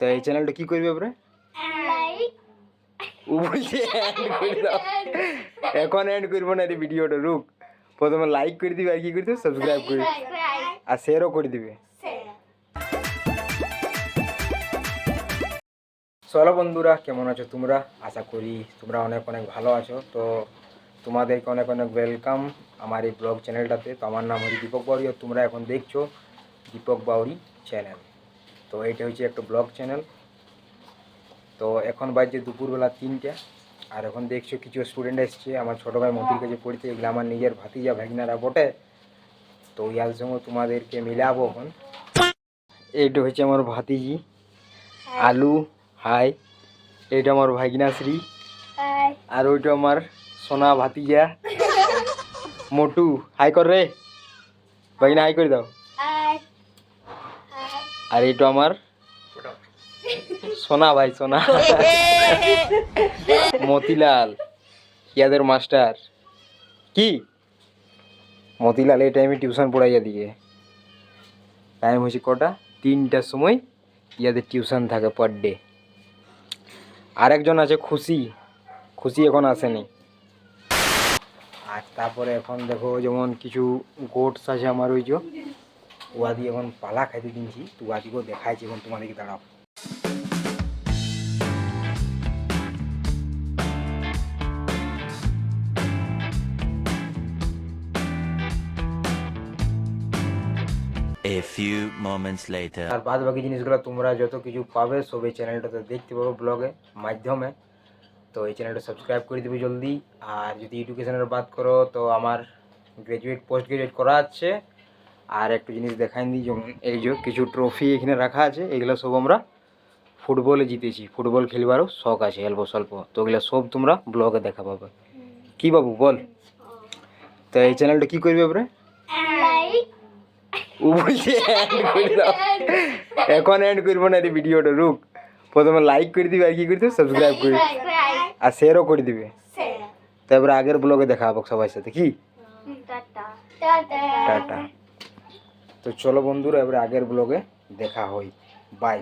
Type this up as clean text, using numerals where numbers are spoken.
তো এই চ্যানেলটা কি করবে এবারে? লাইক ও বলছে এন্ড করে দাও। এখন এন্ড করবো না, এই ভিডিওটা রুক। প্রথমে লাইক করে দিবে আর কি করে দিবে, সাবস্ক্রাইব করে দিবে আর শেয়ারও করে দিবে। চলো বন্ধুরা, কেমন আছো তোমরা? আশা করি তোমরা অনেক অনেক ভালো আছো। তো তোমাদেরকে অনেক অনেক ওয়েলকাম আমার এই ব্লগ চ্যানেলটাতে। তো আমার নাম হচ্ছে দীপক বাউরি আর তোমরা এখন দেখছো দীপক বাউরি চ্যানেল। তো এটা হচ্ছে একটা ব্লগ চ্যানেল। তো এখন বাজছে দুপুরবেলা 3টা আর এখন দেখছো কিছু স্টুডেন্ট এসছে আমার ছোটো ভাই মতির কাছে পড়তে। এগুলো আমার নিজের ভাতিজা ভাগিনারা বটে। তো ইয়ার সঙ্গে তোমাদেরকে মিলাবো এখন। এইটা হচ্ছে আমার ভাতিজি আলু, হাই। এইটা আমার ভাগিনা শ্রী, আর ওইটা আমার সোনা ভাতিজা মোটু। হাই কর রে ভাগিনা, হাই করে দাও। আর এইটা আমার সোনা ভাই, সোনা মতিলাল, ইয়াদের মাস্টার। কি মতিলাল এই টাইমে টিউশন পড়াই এদিকে। টাইম হয়েছে কটা? 3টার সময় ইয়াদের টিউশন থাকে পার ডে। আরেকজন আছে খুশি, খুশি এখন আসেনি। আর তারপরে এখন দেখো যেমন কিছু গোটস আছে আমার, ওই যে ওয়াদি এখন পালা খাইতে দিনছি। তো ওয়াদিকেও দেখাইছি এখন তোমাদেরকে, দাঁড়াও। A few moments later. আর বাদ বাকি জিনিসগুলো তোমরা যত কিছু পাবে সব এই চ্যানেলটাতে দেখতে পাবো ব্লগের মাধ্যমে। তো এই চ্যানেলটা সাবস্ক্রাইব করে দিবে জলদি। আর যদি এডুকেশনের বাদ করো তো আমার গ্র্যাজুয়েট পোস্ট গ্র্যাজুয়েট করা আছে। আর একটু জিনিস দেখাই দিই, যেমন এই যে কিছু ট্রফি এখানে রাখা আছে। এগুলো সব আমরা ফুটবলে জিতেছি, ফুটবল খেলবারও শখ আছে অল্প স্বল্প। তো ওগুলো সব তোমরা ব্লগে দেখা পাবে। কি বাবু বল? তো এই চ্যানেলটা কি করবে এবারে? লাইক ও বলছে এন্ড করে দাও। এখন এন্ড করবো না, এই ভিডিওটা রুক। প্রথমে লাইক করে দিবে আর কি করে দিবে, সাবস্ক্রাইব করে দিবে আর শেয়ারও করে দিবে। তারপরে আগের ব্লগে দেখা হবে সবার সাথে। কি টাটা। তো চলো বন্ধুরা, এবারে আগের ব্লগে দেখা হই। বাই।